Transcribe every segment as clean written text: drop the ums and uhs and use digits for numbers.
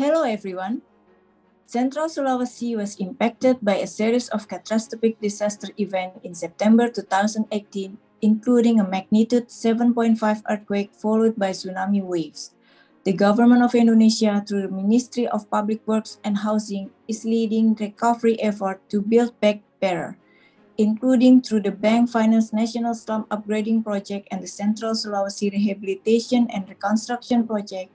Hello everyone. Central Sulawesi was impacted by a series of catastrophic disaster events in September 2018, including a magnitude 7.5 earthquake followed by tsunami waves. The government of Indonesia, through the Ministry of Public Works and Housing, is leading recovery effort to build back better, including through the Bank Finance National Slum Upgrading Project and the Central Sulawesi Rehabilitation and Reconstruction Project,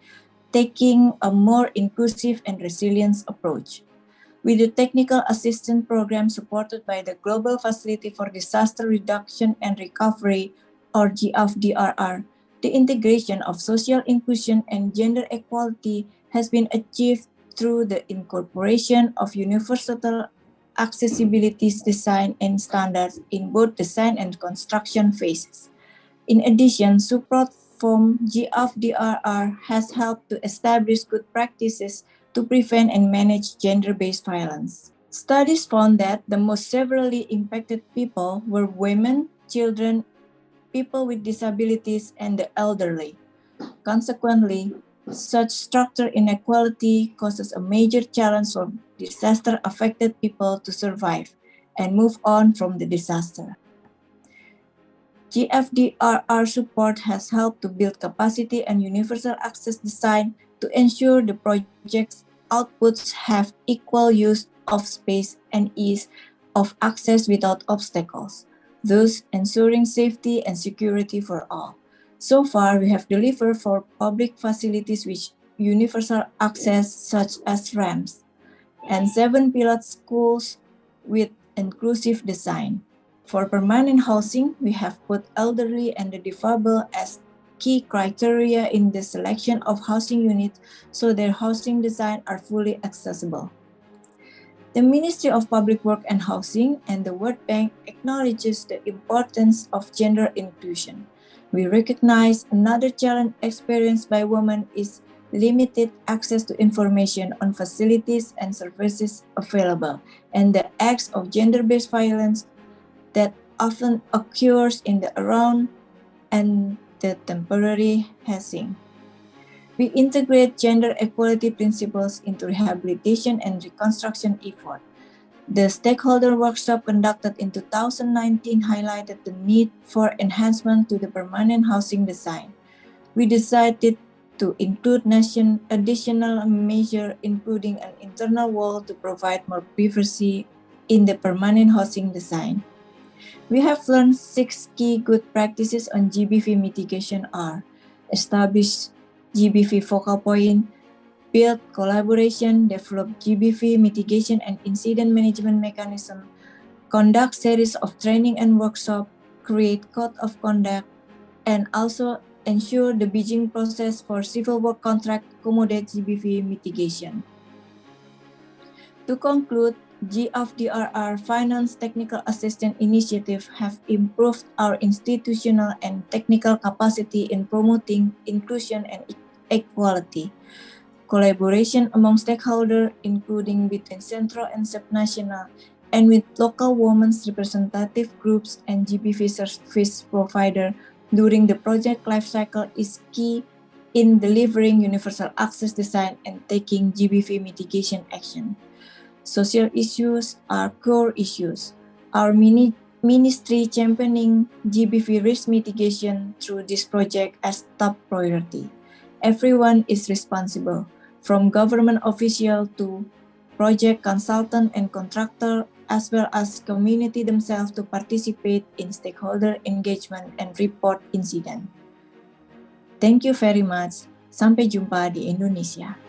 taking a more inclusive and resilient approach. With the Technical Assistance Program supported by the Global Facility for Disaster Reduction and Recovery, or GFDRR, the integration of social inclusion and gender equality has been achieved through the incorporation of universal accessibility design and standards in both design and construction phases. In addition, support from GFDRR has helped to establish good practices to prevent and manage gender-based violence. Studies found that the most severely impacted people were women, children, people with disabilities, and the elderly. Consequently, such structural inequality causes a major challenge for disaster-affected people to survive and move on from the disaster. GFDRR support has helped to build capacity and universal access design to ensure the project's outputs have equal use of space and ease of access without obstacles, thus ensuring safety and security for all. So far, we have delivered for public facilities with universal access such as ramps, and 7 pilot schools with inclusive design. For permanent housing, we have put elderly and the disabled as key criteria in the selection of housing units so their housing design are fully accessible. The Ministry of Public Work and Housing and the World Bank acknowledges the importance of gender inclusion. We recognize another challenge experienced by women is limited access to information on facilities and services available, and the acts of gender-based violence that often occurs in the around and the temporary housing. We integrate gender equality principles into rehabilitation and reconstruction effort. The stakeholder workshop conducted in 2019 highlighted the need for enhancement to the permanent housing design. We decided to include additional measures, including an internal wall to provide more privacy in the permanent housing design. We have learned 6 key good practices on GBV mitigation are: establish GBV focal point, build collaboration, develop GBV mitigation and incident management mechanism, conduct series of training and workshop, create code of conduct, and also ensure the bidding process for civil work contract accommodate GBV mitigation. To conclude, GFDRR Finance Technical Assistance Initiative have improved our institutional and technical capacity in promoting inclusion and equality. Collaboration among stakeholders, including between central and subnational, and with local women's representative groups and GBV service provider during the project lifecycle is key in delivering universal access design and taking GBV mitigation action. Social issues are core issues. Our ministry championing GBV risk mitigation through this project as top priority. Everyone is responsible, from government official to project consultant and contractor, as well as community themselves to participate in stakeholder engagement and report incident. Thank you very much. Sampai jumpa di Indonesia.